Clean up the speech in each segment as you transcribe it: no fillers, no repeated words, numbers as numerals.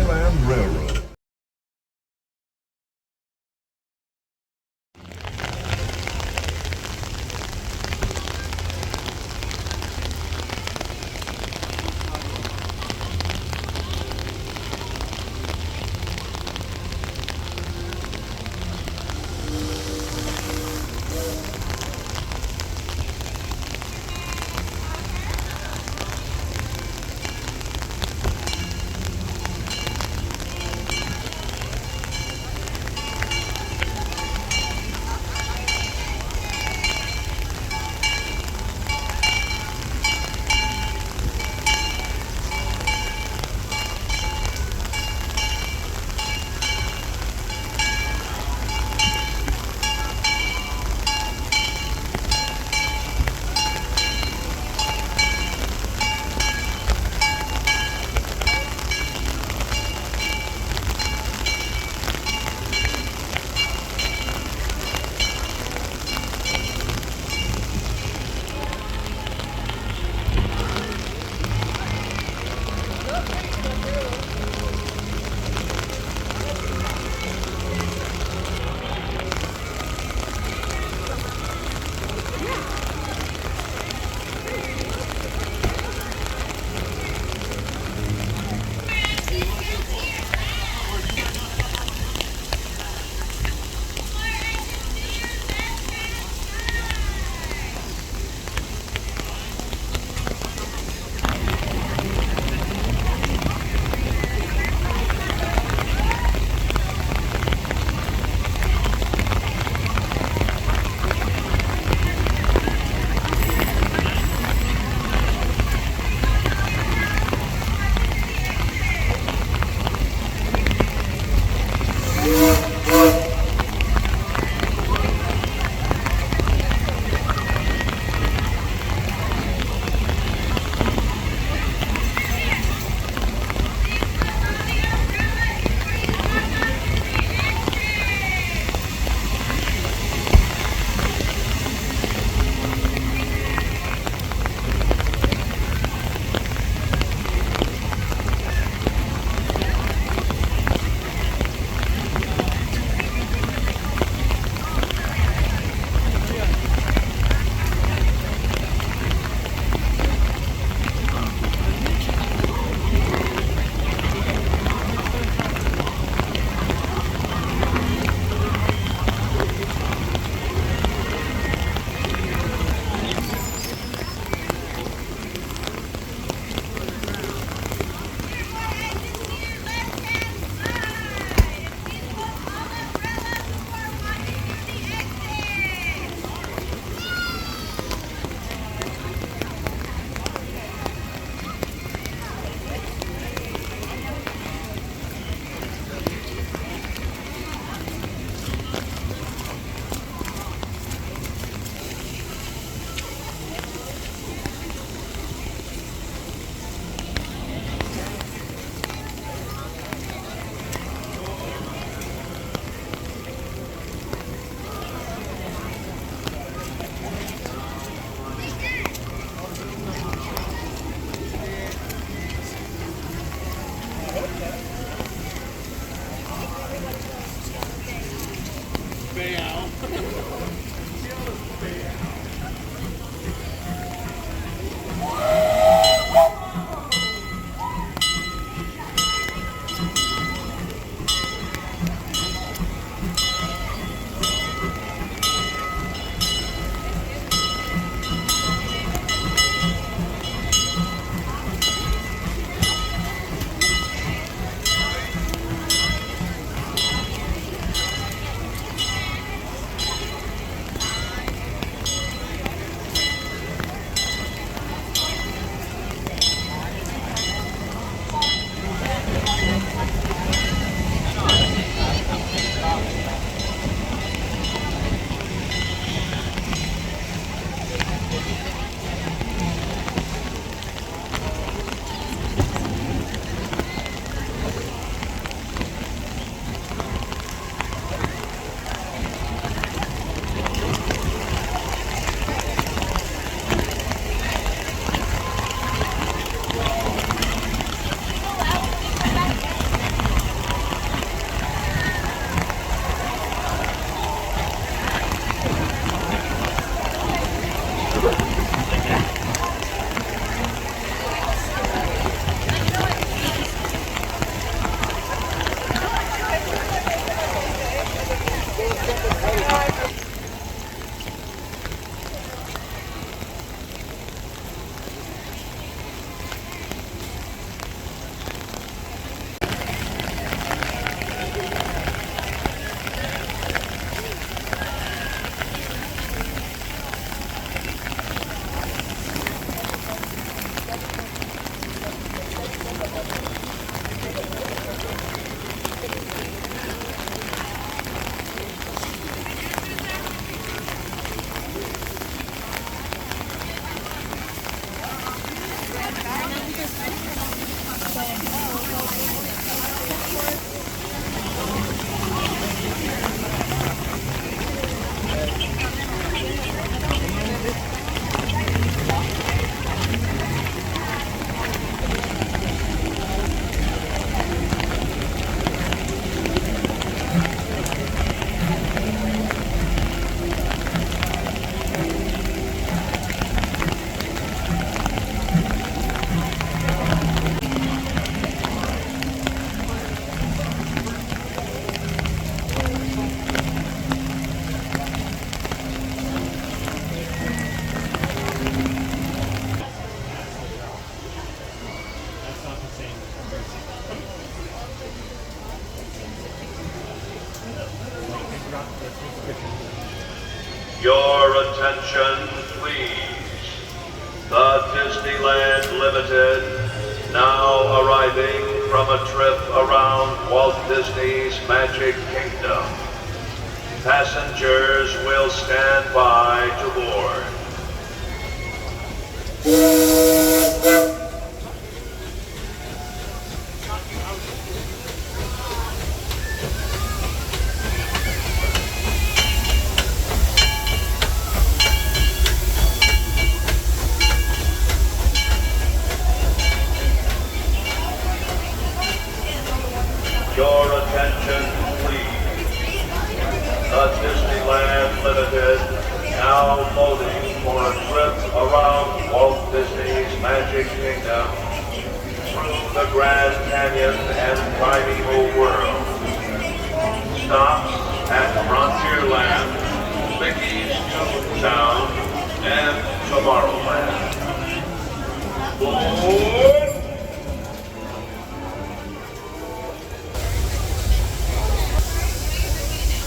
Disneyland Railroad. Your attention, please. The Disneyland Limited, now arriving from a trip around Walt Disney's Magic Kingdom. Passengers will stand by to board. Your attention, please. The Disneyland Limited, now loading for a trip around Walt Disney's Magic Kingdom through the Grand Canyon and Primeval World. Stops at Frontierland, Mickey's Toontown, and Tomorrowland. Board! Welcome aboard the Disneyland Railroad.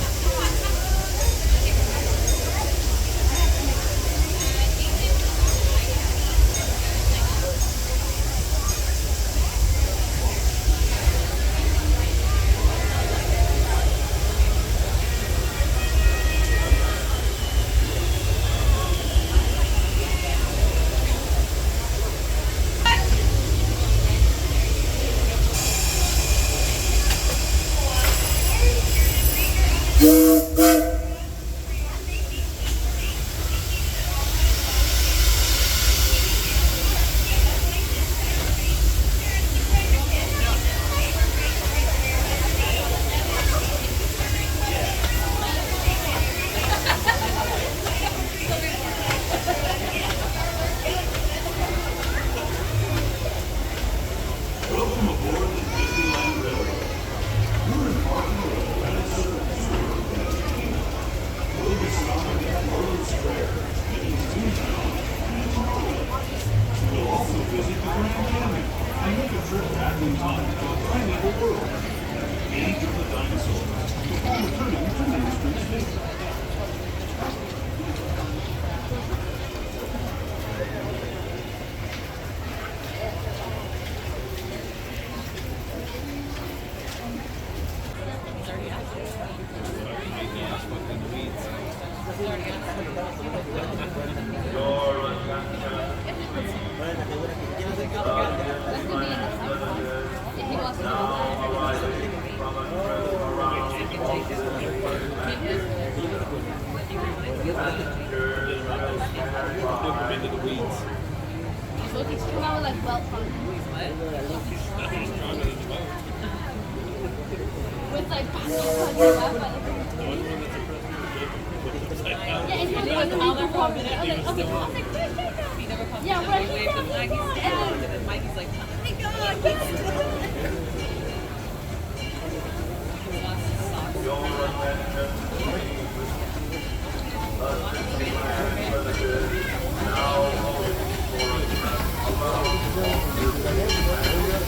We're embarking on a grand circle tour of the Magic Kingdom. We'll be stopping at Marsh Square, Mickey's Toontown, and Tomorrowland. We'll also visit the Grand Canyon and make a trip back in time to the Primeval world at the age of the dinosaurs before returning to Main Street Station. Your attention, please. Now arriving from a trip around Walt Disney's Magic Kingdom. Passengers will stand by. Look, it's come out like well fun. With like yeah, it's like when the people come in. I was like, yeah, but I waved him like he's down, and then Mikey's like, oh my god, he's still. Your attention, please. The Disneyland Limited, now loading for a trip around Walt Disney's Magic Kingdom.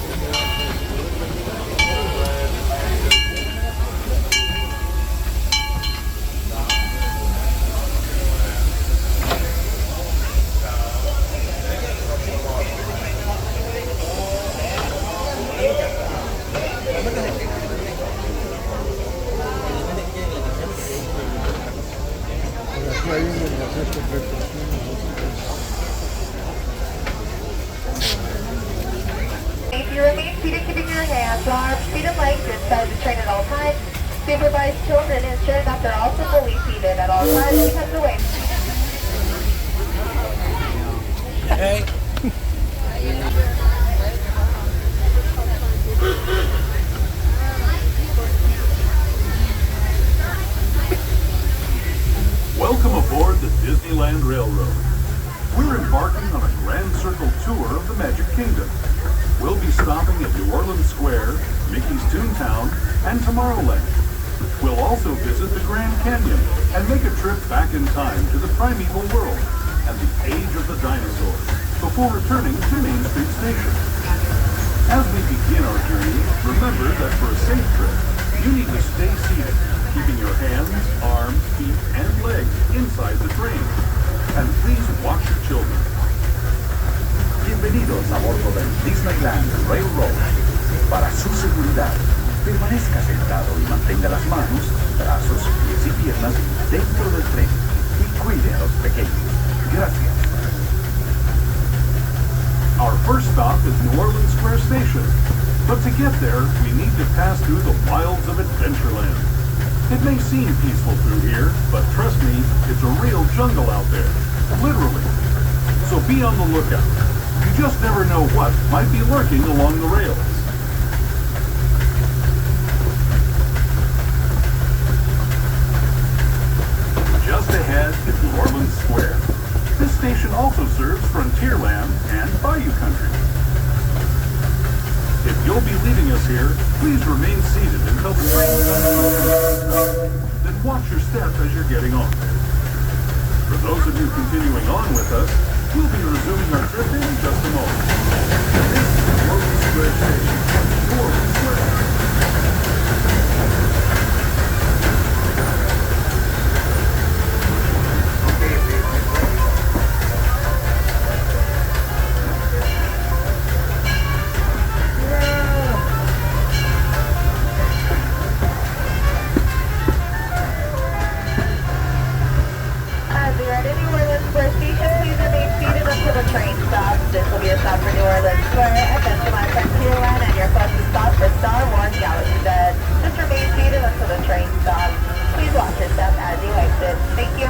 Grand Canyon. If you remain seated, keeping your hands, arms, feet, and legs inside the train at all times. Supervise children, ensure that they're also fully seated at all times because the way. Hey. Welcome aboard the Disneyland Railroad. We're embarking on a grand circle tour of the Magic Kingdom. We'll be stopping at New Orleans Square, Mickey's Toontown, and Tomorrowland. We'll also visit the Grand Canyon and make a trip back in time to the Primeval world and the age of the dinosaurs before returning to Main Street Station. As we begin our journey, remember that for a safe trip, you need to stay seated keeping your hands, arms, feet, and legs inside the train. And please watch your children. Bienvenidos a bordo del Disneyland Railroad. Para su seguridad, permanezca sentado y mantenga las manos, brazos, pies y piernas dentro del tren y cuide a los pequeños. Gracias. Our first stop is New Orleans Square Station. But to get there, we need to pass through the wilds of Adventureland. It may seem peaceful through here, but trust me, it's a real jungle out there. Literally. So be on the lookout. You just never know what might be lurking along the rails. Just ahead is New Orleans Square. This station also serves Frontierland and Bayou Country. If you'll be leaving us here, please remain seated until the train comes to. Then watch your step as you're getting on. For those of you continuing on with us, we'll be resuming our trip in just a moment. This is New Orleans Square Station. New Orleans Square. This will be a stop for New Orleans Square, and then to my Frontierland, and your closest stop is Star Wars Galaxy's Edge. Just remain seated until the train stops. Please watch your step as you exit. Thank you.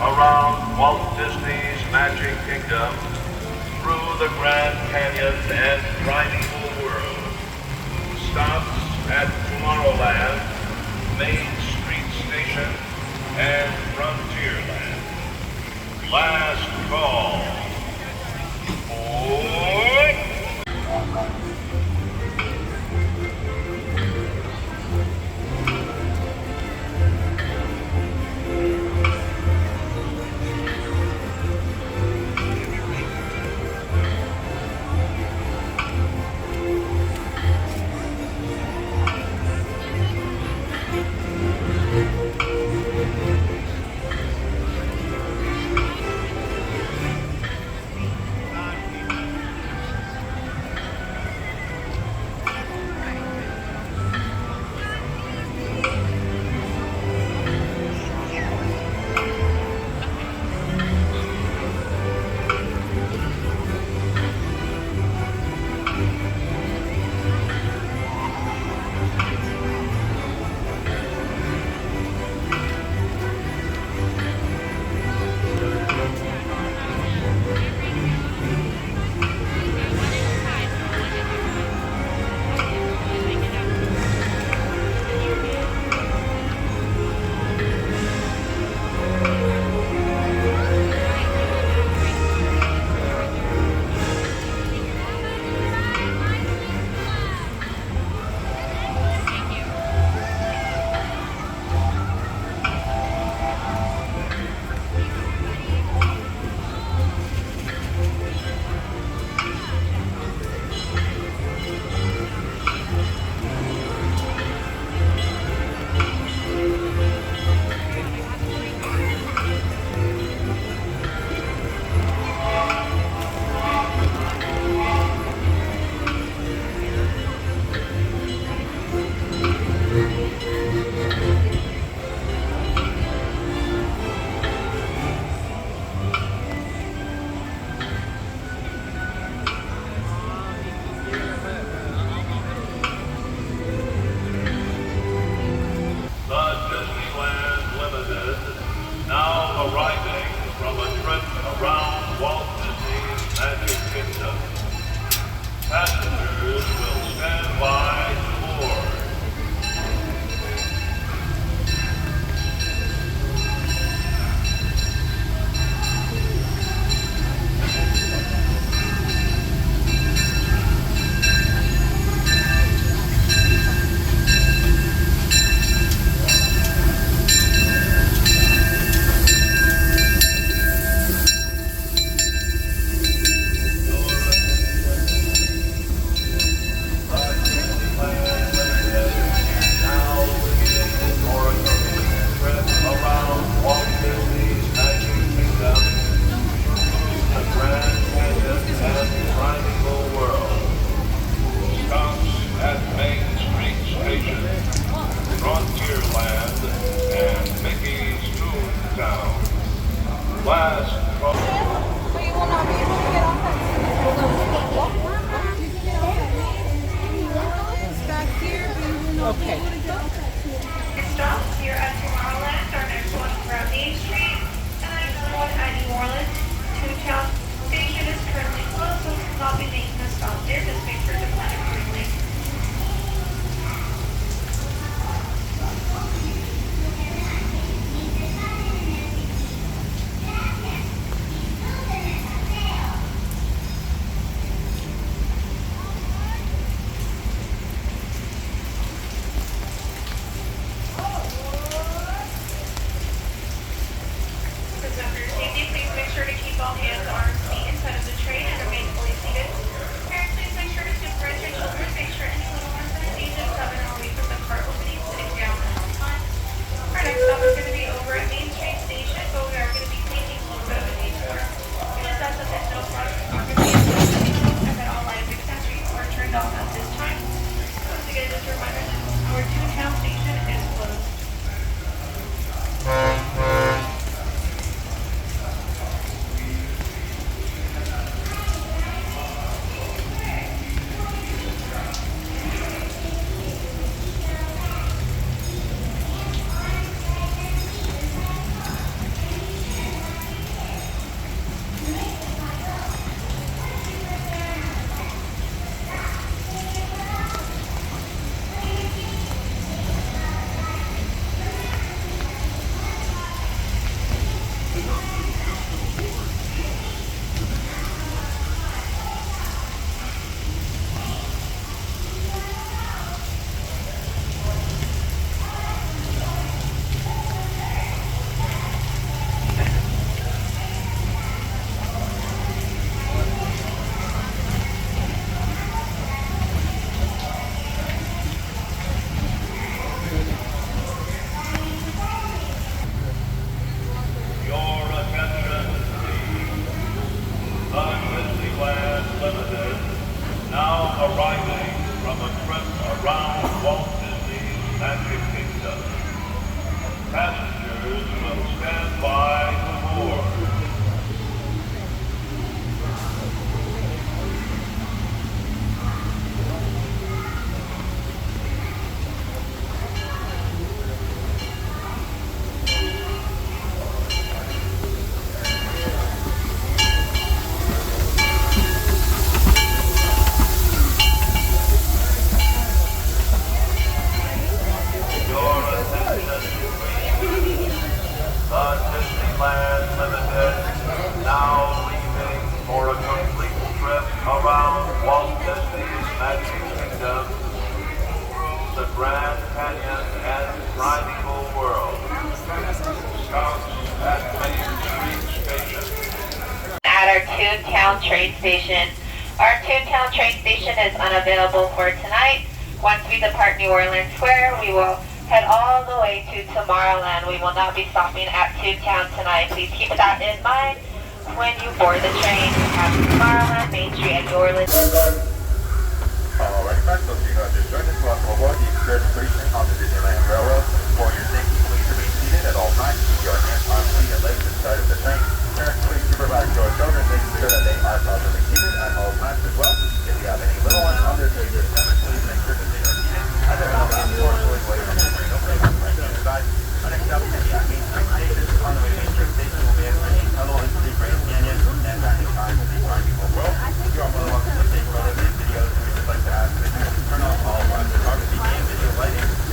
Around Walt Disney's Magic Kingdom, through the Grand Canyon and Primeval world. Stops at Tomorrowland, Main Street Station, and Frontierland. Last call. Okay. Stop here at Tomorrowland. Our next one is around Main Street, and then another one at New Orleans. Toontown Station is currently closed, so we will not be making a stop there. Just make sure to plan accordingly. Please make sure to keep all hands, arms, feet inside of the train and remain fully seated. Parents, please make sure to supervise your children. Make sure any little ones in the ages 7 are away from the cart opening, sitting down at all times. Our next stop is going to be over at Main Street Station, but we are going to be taking a little bit of a detour. We just ask that there's no flags or and that all lights and accessories are turned off at this time. Once again, just a reminder that our Toontown Station is closed. Disneyland Limited, now arriving from a trip around Walt Disney's Magic Kingdom. Passengers will stand by to board. Disneyland Limited, now leaving for a complete trip around Walt Disney's Magic Kingdom through the Grand Canyon and Primeval world. Stops at Main Street Station. At our Toontown train station. Our Toontown train station is unavailable for tonight. Once we depart New Orleans Square, we will head all the way to Tomorrowland. We will not be stopping at Toontown tonight. Please keep that in mind when you board the train at Tomorrowland, Main Street, and New Orleans. Alright, friends, so you have just joined us. Welcome aboard the Excursion on the Disneyland Railroad. For your safety, please remain seated at all times. Keep your hands, arms, feet, and legs inside of the train. Parents, please supervise your children, making sure that they are properly seated at all times as well. If you have any little ones under the age of 7, please make sure that they are seated at their own unfortunately waiting on the train opening on the right-hand side. Our next stop is at Main Street Station. On the way to Main Street Station, we'll be entering a tunnel into the Grand Canyon, and at the time will be Primeval world. You are more than welcome to take photos and videos. We would just like to ask that you turn off all photography and video lighting.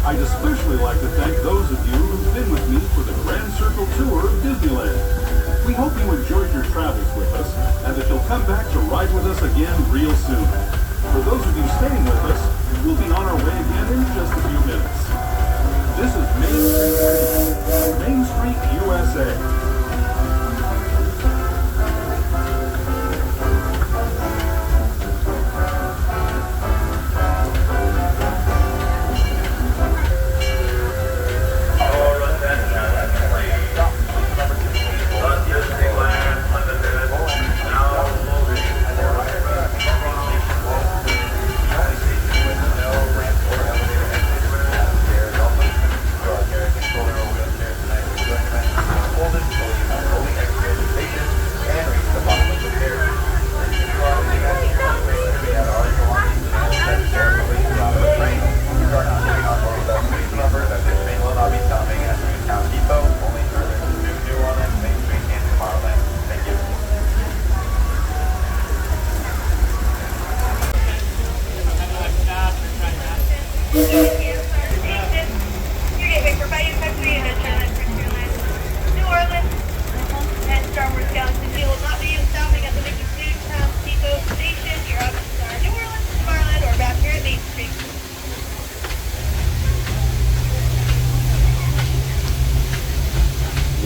I'd especially like to thank those of you who've been with me for the Grand Circle Tour of Disneyland. We hope you enjoyed your travels with us and that you'll come back to ride with us again real soon. For those of you staying with us, we'll be on our way again in just a few minutes. This is Main Street, USA.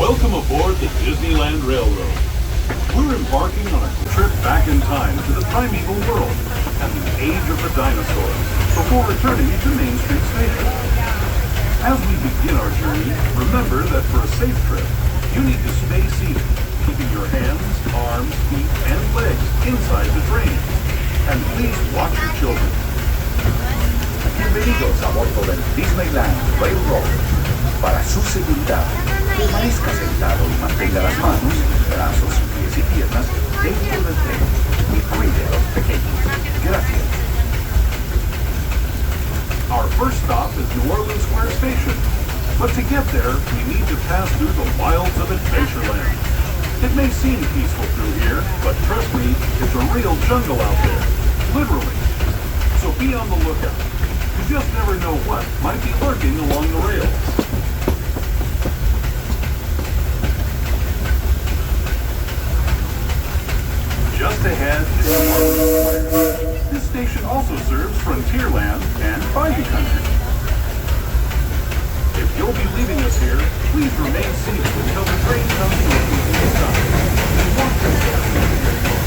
Welcome aboard the Disneyland Railroad. We're embarking on a trip back in time to the Primeval world and the age of the dinosaurs before returning to Main Street Station. As we begin our journey, remember that for a safe trip, you need to stay seated, keeping your hands, arms, feet, and legs inside the train. And please watch your children. Bienvenidos a bordo del Disneyland Railroad. Para su seguridad, permanezca sentado y mantenga las manos, brazos, pies y piernas dentro del tren y cuide a los pequeños. Gracias. Our first stop is New Orleans Square Station. But to get there, we need to pass through the wilds of Adventureland. It may seem peaceful through here, but trust me, it's a real jungle out there. Literally. So be on the lookout. You just never know what might be lurking along the rails. Just ahead is Tomorrowland. This station also serves Frontierland and Bayou Country. If you'll be leaving us here, please remain seated until the train comes to a complete stop. And walk your steps into the train.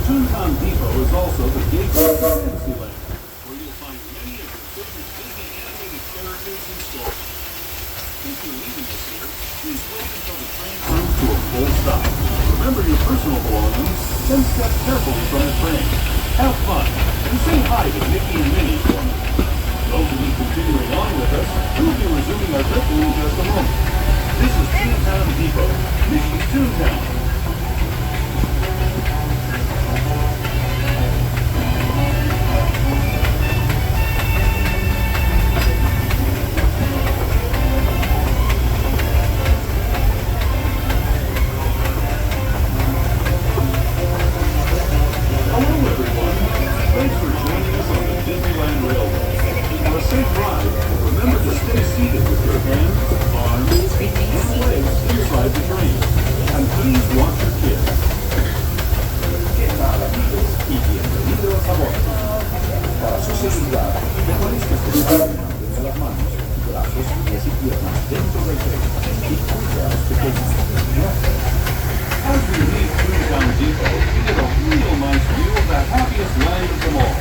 Toontown Depot is also the gateway to Disneyland, where you'll find many of your favorite Disney animated characters and stories. If you're leaving us here, please wait until the train comes to a full stop. Remember your personal belongings, then step carefully from the train. Have fun, and say hi to Mickey and Minnie for me. Those of you continuing on with us, we'll be resuming our trip in just a moment. This is Toontown Depot, Mickey's Toontown. Hello everyone, thanks for joining us on the Disneyland Railroad. For a safe ride, remember to stay seated with your hands, arms, and legs inside the train. And please watch your kids. ¿Qué tal, amigos? Y bienvenidos a bordo. Para su seguridad, permanezca sentado de las manos, brazos, pies y piernas dentro del tren y cuide a los pequeños. Gracias. As we leave Toontown Depot, we get a real nice view of the happiest land of them all.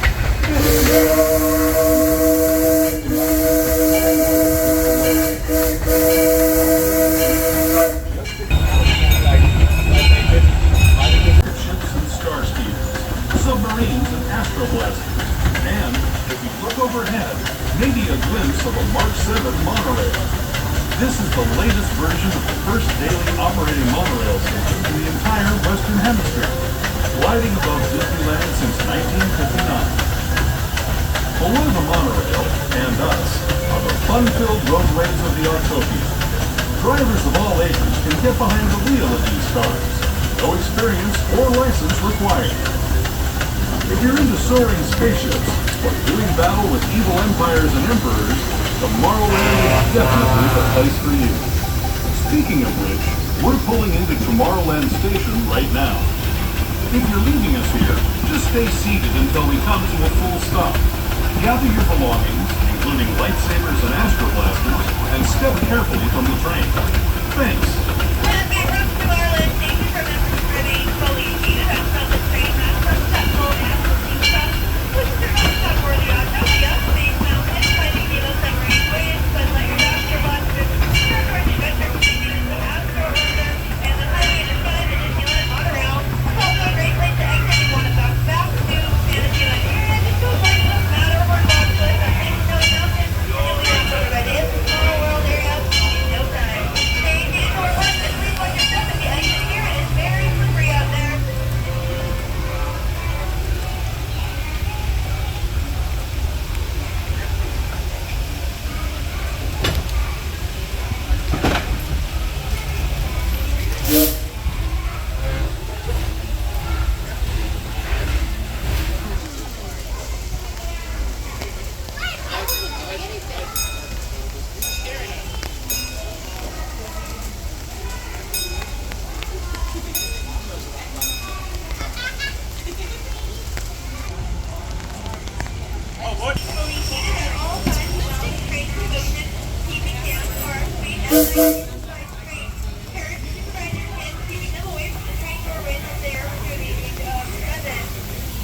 Ships and star speeders, submarines and astroblasters, and, if you look overhead, maybe a glimpse of a March 7 monorail. This is the latest version of the first daily operating monorail system in the entire Western Hemisphere, gliding above Disneyland since 1959. Below the monorail, and us, are the fun-filled roadways of the Autopia. Drivers of all ages can get behind the wheel of these cars, no experience or license required. If you're into soaring spaceships or doing battle with evil empires and emperors, Tomorrowland is definitely the place for you. Speaking of which, we're pulling into Tomorrowland Station right now. If you're leaving us here, just stay seated until we come to a full stop. Gather your belongings, including lightsabers and astroblasters, and step carefully from the train. Thanks. Tomorrowland Station for members remain fully seated outside the train has some technical and cooking stuff, which is your most worthy Autopia, Space Mountain, Finding Nemo submarine voyage, but let your astroblasters, Starcourt Adventure Cruises, the Astro Orbiter, and the highly identified the Disneyland monorail. It's also a great place to exit if you want to bounce back to Fantasyland area, just go like the Matter or Box List on Big Snowy Mountain, and you'll be outvoted by the Small World area in no time. Stay safe or less, and please watch your step if you exit here. It is very slippery out there. Fully seated at all times along train station, keeping down or speed inside train. Parents supervise your kids, keeping them away from the train doorways if they are under the age of 7.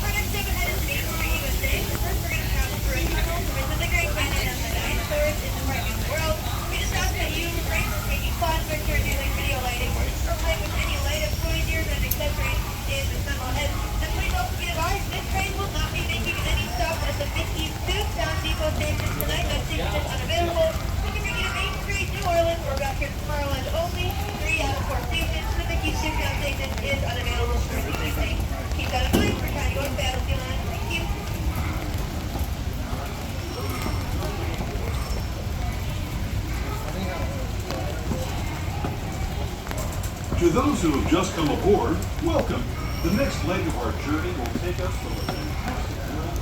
Our next step ahead is Maple Street, USA. First, we're going to travel through a tunnel to visit the Great Canyon and the dinosaurs in the Primeval world. We just ask that you refrain from taking photos, pictures, using video lighting, or playing with any light-up toys, gears, and accessories in the tunnel ahead. And please also be advised, this train will not be making any stops at the Mickey's Toontown Depot station tonight. That station is unavailable. We can bring you to Main Street, New Orleans, or back here to Tomorrowland only. 3 out of 4 stations. The Mickey's Toontown station is unavailable for the evening. Keep that in mind. We're trying to go to Fantasyland. Thank you. To those who have just come aboard, welcome. The next leg of our journey will take us from a fantastic world.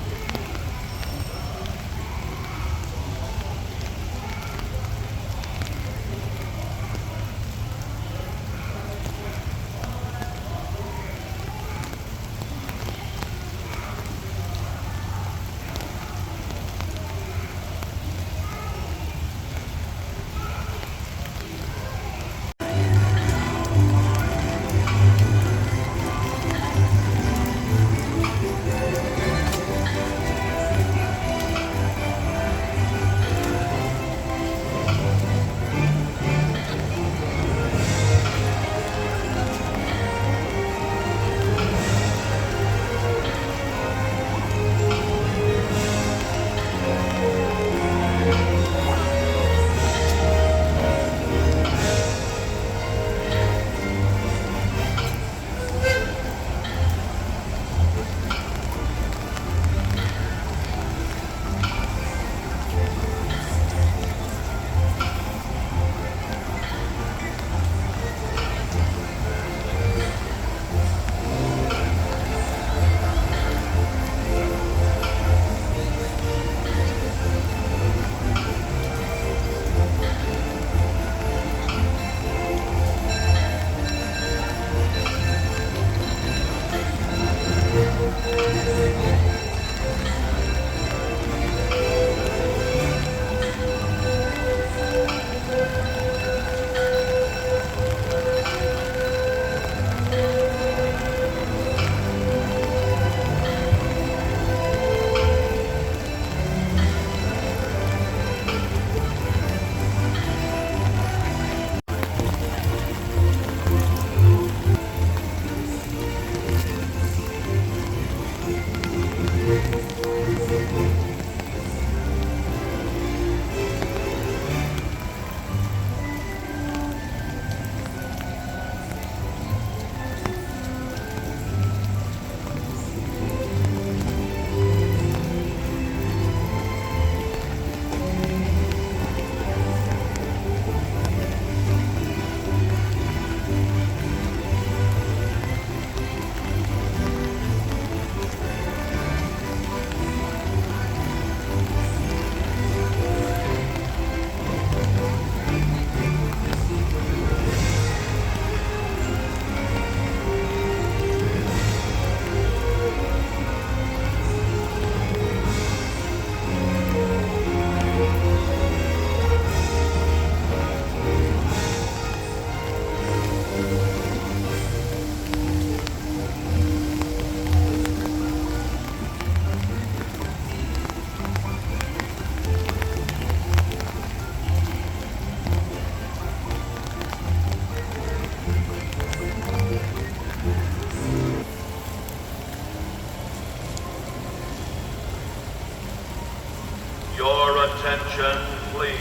attention, please.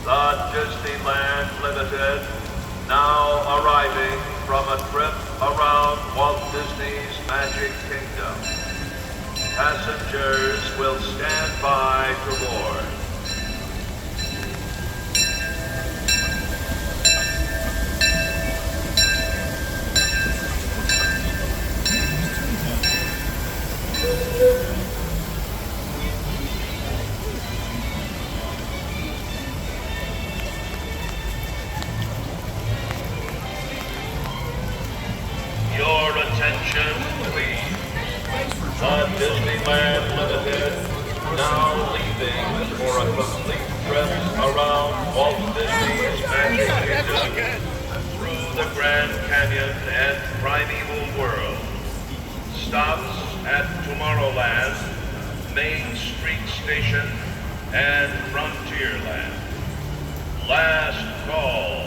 The Disneyland Limited now arriving from a trip around Walt Disney's Magic Kingdom. Passengers will stand by to board. Your attention, please. The Disneyland Limited now leaving for a complete trip around Walt Disney's Magic Kingdom through the Grand Canyon and Primeval world. Stops at Tomorrowland, Main Street Station, and Frontierland. Last call.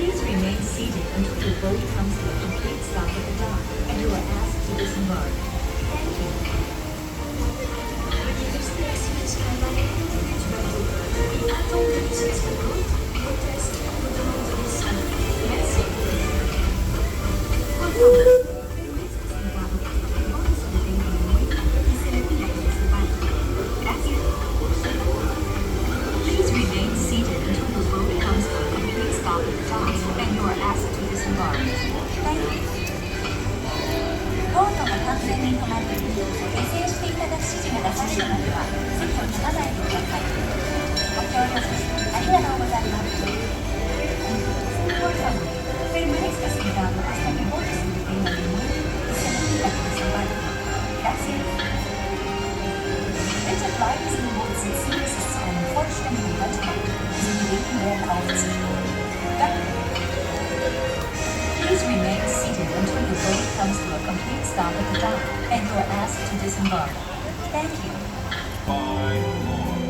Please remain seated until the boat comes to a complete stop at the dock and you are asked to disembark. Thank you. Please remain seated until the boat comes to a complete stop at the dock and you are asked to disembark. Thank you. ボートが完全に止まり、下船していただく指示が出されるまでは席を立たないでください。ご協力ありがとうございます。Por favor, permanezca sentado hasta que el bote se detenga de nuevo y se retira de desembarco. Gracias. Bitte bleiben Sie im Boot sitzen, bis es zu einem vollständigen Halt kommt. Sie bewegen werden aufziehen. Danke. Please remain seated until your boat comes to a complete stop at the dock and you are asked to disembark. Thank you. buy more.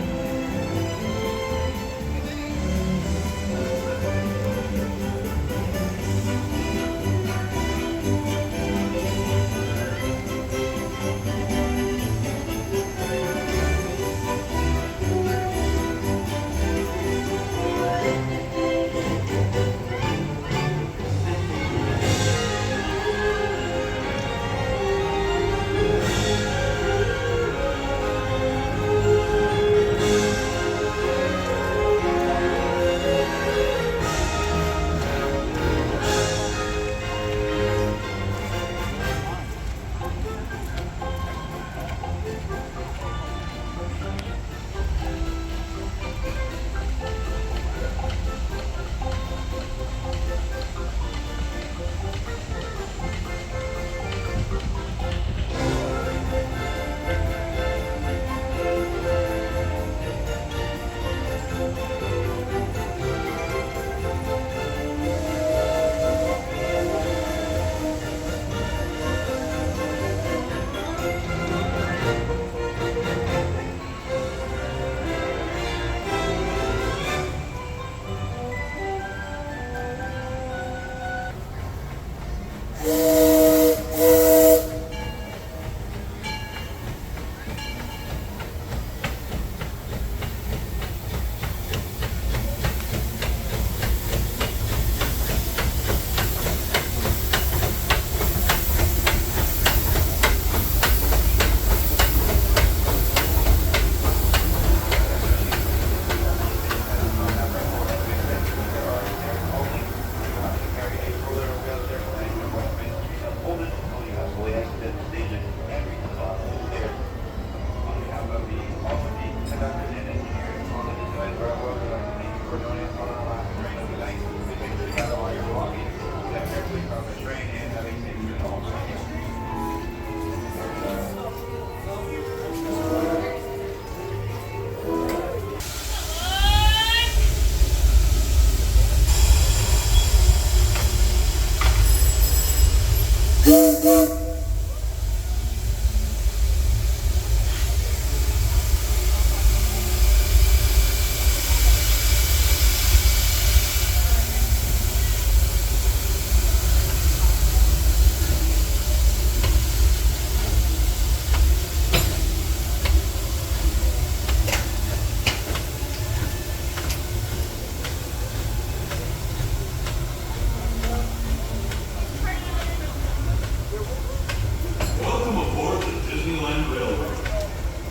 Welcome aboard the Disneyland Railroad.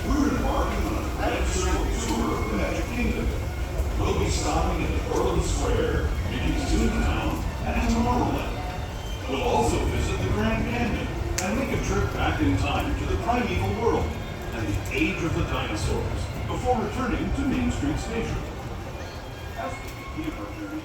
We're embarking on a grand circle tour of the Magic Kingdom. We'll be stopping at Orland Square, Mickey's Toontown, and Tomorrowland. We'll also visit the Grand Canyon and make a trip back in time to the Primeval world and the age of the dinosaurs before returning to Main Street Station. As we begin our journey,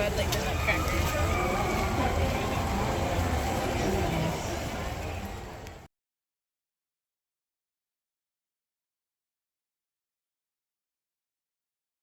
had like been like cracked